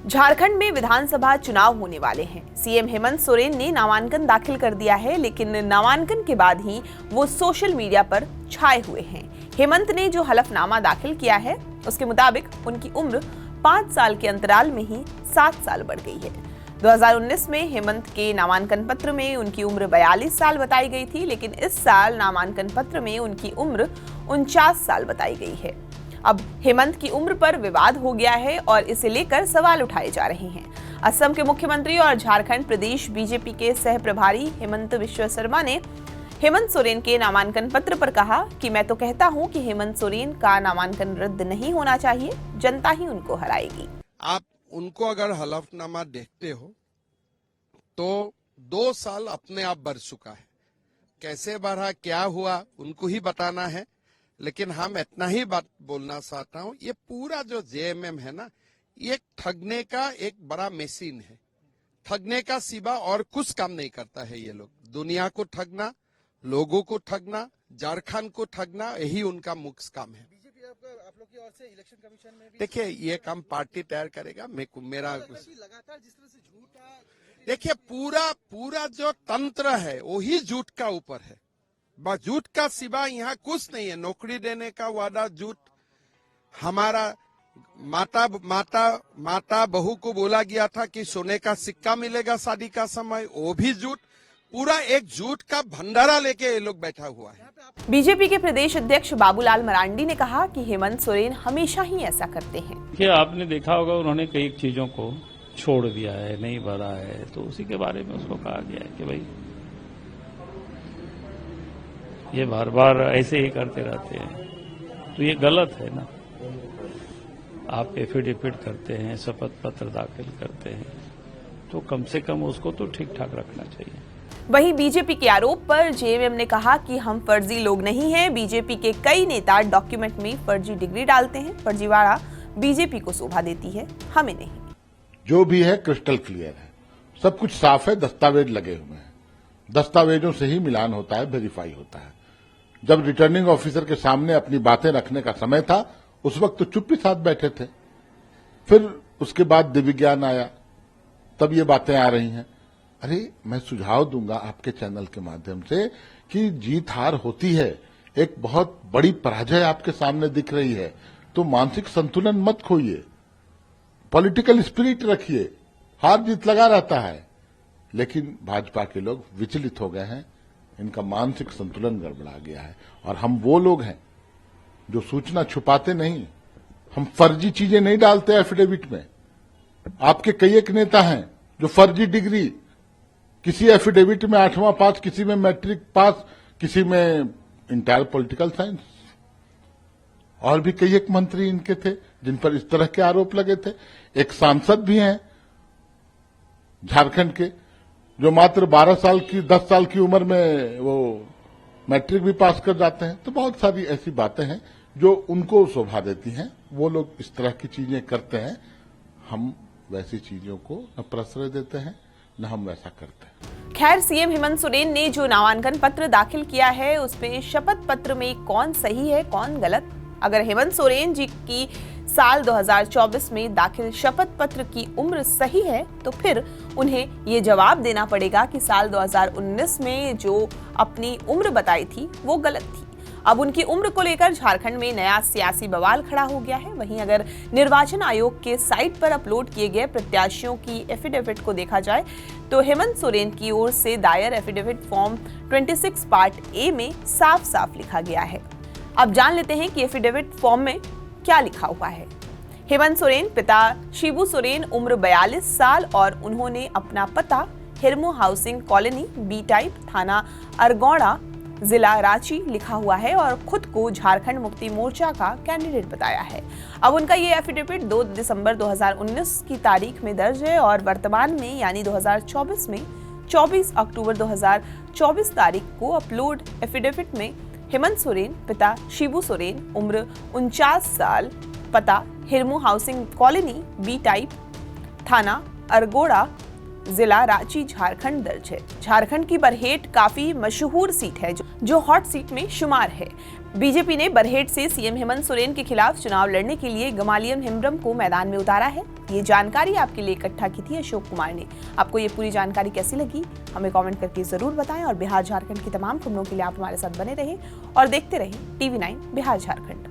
झारखंड में विधानसभा चुनाव होने वाले हैं। सीएम हेमंत सोरेन ने नामांकन दाखिल कर दिया है, लेकिन नामांकन के बाद ही वो सोशल मीडिया पर छाए हुए हैं। हेमंत ने जो हलफनामा दाखिल किया है, उसके मुताबिक उनकी उम्र 5 साल के अंतराल में ही 7 साल बढ़ गई है। 2019 में हेमंत के नामांकन पत्र में उनकी उम्र 42 साल बताई गई थी, लेकिन इस साल नामांकन पत्र में उनकी उम्र 49 साल बताई गई है। अब हेमंत की उम्र पर विवाद हो गया है और इसे लेकर सवाल उठाए जा रहे हैं। असम के मुख्यमंत्री और झारखंड प्रदेश बीजेपी के सह प्रभारी हेमंत बिश्व शर्मा ने हेमंत सोरेन के नामांकन पत्र पर कहा कि मैं तो कहता हूं कि हेमंत सोरेन का नामांकन रद्द नहीं होना चाहिए, जनता ही उनको हराएगी। आप उनको अगर हलफनामा देखते हो तो 2 साल अपने आप बढ़ चुका है। कैसे बढ़ा, क्या हुआ, उनको ही बताना है। लेकिन हम इतना ही बात बोलना चाहता हूं, ये पूरा जो जेएमएम है ना, ये ठगने का एक बड़ा मशीन है। ठगने का सिवा और कुछ काम नहीं करता है ये लोग। दुनिया को ठगना, लोगों को ठगना, झारखंड को ठगना, यही उनका मुख्य काम है। बीजेपी आप लोग की ओर से इलेक्शन कमीशन में भी देखिए, ये काम पार्टी तैयार करेगा। मेरा लगातार जिस तरह से झूठ, देखिए पूरा जो तंत्र है वही झूठ का ऊपर है। बस झूठ का सिवा यहाँ कुछ नहीं है। नौकरी देने का वादा झूठ, हमारा माता बहू को बोला गया था कि सोने का सिक्का मिलेगा शादी का समय, वो भी झूठ। पूरा एक झूठ का भंडारा लेके ये लोग बैठा हुआ है। बीजेपी के प्रदेश अध्यक्ष बाबूलाल मरांडी ने कहा कि हेमंत सोरेन हमेशा ही ऐसा करते हैं। कि आपने देखा होगा उन्होंने कई चीजों को छोड़ दिया है, नहीं भरा है, तो उसी के बारे में उसको कहा गया है कि भाई ये बार बार ऐसे ही करते रहते हैं, तो ये गलत है ना। आप एफिडेविट करते हैं, शपथ पत्र दाखिल करते हैं, तो कम से कम उसको तो ठीक ठाक रखना चाहिए। वहीं बीजेपी के आरोप पर जेएमएम ने कहा कि हम फर्जी लोग नहीं हैं। बीजेपी के कई नेता डॉक्यूमेंट में फर्जी डिग्री डालते हैं। फर्जीवाड़ा बीजेपी को शोभा देती है, हमें नहीं। जो भी है क्रिस्टल क्लियर है, सब कुछ साफ है, दस्तावेज लगे हुए हैं। दस्तावेजों से ही मिलान होता है, वेरीफाई होता है। जब रिटर्निंग ऑफिसर के सामने अपनी बातें रखने का समय था, उस वक्त तो चुप्पी साथ बैठे थे। फिर उसके बाद दिव्यज्ञान आया, तब ये बातें आ रही हैं। अरे, मैं सुझाव दूंगा आपके चैनल के माध्यम से कि जीत हार होती है, एक बहुत बड़ी पराजय आपके सामने दिख रही है, तो मानसिक संतुलन मत खोइए, पॉलिटिकल स्पिरिट रखिए। हार जीत लगा रहता है, लेकिन भाजपा के लोग विचलित हो गए हैं, इनका मानसिक संतुलन गड़बड़ा गया है। और हम वो लोग हैं जो सूचना छुपाते नहीं, हम फर्जी चीजें नहीं डालते एफिडेविट में। आपके कई एक नेता हैं जो फर्जी डिग्री, किसी एफिडेविट में 8वां पास, किसी में मैट्रिक पास, किसी में इंटायर पॉलिटिकल साइंस। और भी कई एक मंत्री इनके थे जिन पर इस तरह के आरोप लगे थे। एक सांसद भी हैं झारखंड के जो मात्र 12 साल की 10 साल की उम्र में वो मैट्रिक भी पास कर जाते हैं। तो बहुत सारी ऐसी बातें हैं जो उनको शोभा देती हैं। वो लोग इस तरह की चीजें करते हैं, हम वैसी चीजों को न प्रश्रय देते हैं, न हम वैसा करते हैं। खैर, सीएम हेमंत सोरेन ने जो नामांकन पत्र दाखिल किया है, उसमें शपथ पत्र में कौन सही है कौन गलत। अगर हेमंत सोरेन जी की साल 2024 में दाखिल शपथ पत्र की उम्र सही है, तो फिर उन्हें ये जवाब देना पड़ेगा कि साल 2019 में जो अपनी उम्र बताई थी वो गलत थी। अब उनकी उम्र को लेकर झारखंड में नया सियासी बवाल खड़ा हो गया है। वहीं अगर निर्वाचन आयोग के साइट पर अपलोड किए गए प्रत्याशियों की एफिडेविट को देखा जाए, तो हेमंत सोरेन की ओर से दायर एफिडेविट फॉर्म 26 पार्ट ए में साफ साफ लिखा गया है। अब जान लेते हैं कि एफिडेविट फॉर्म में क्या लिखा हुआ है। हेमंत सोरेन, पिता शिबू सोरेन, उम्र 42 साल और उन्होंने अपना पता हिरमो हाउसिंग कॉलोनी, बी टाइप, थाना अरगौड़ा, जिला रांची लिखा हुआ है और खुद को झारखंड मुक्ति मोर्चा का कैंडिडेट बताया है। अब उनका ये एफिडेविट 2 दिसंबर 2019 की तारीख में दर्ज है और वर्तमान में यानी 2024 में 24 अक्टूबर 2024 तारीख को अपलोड एफिडेविट में हेमंत सोरेन, पिता शिबू सोरेन, उम्र 49 साल, पता हिरमो हाउसिंग कॉलोनी, बी टाइप, थाना अरगोड़ा, जिला रांची, झारखंड दर्ज है। झारखंड की बरहेट काफी मशहूर सीट है जो हॉट सीट में शुमार है। बीजेपी ने बरहेट से सीएम हेमंत सोरेन के खिलाफ चुनाव लड़ने के लिए गमालियन हेम्ब्रम को मैदान में उतारा है। ये जानकारी आपके लिए इकट्ठा की थी अशोक कुमार ने। आपको ये पूरी जानकारी कैसी लगी हमें कमेंट करके जरूर बताएं और बिहार झारखंड की तमाम खबरों के लिए आप हमारे साथ बने रहें और देखते रहें TV9 बिहार झारखंड।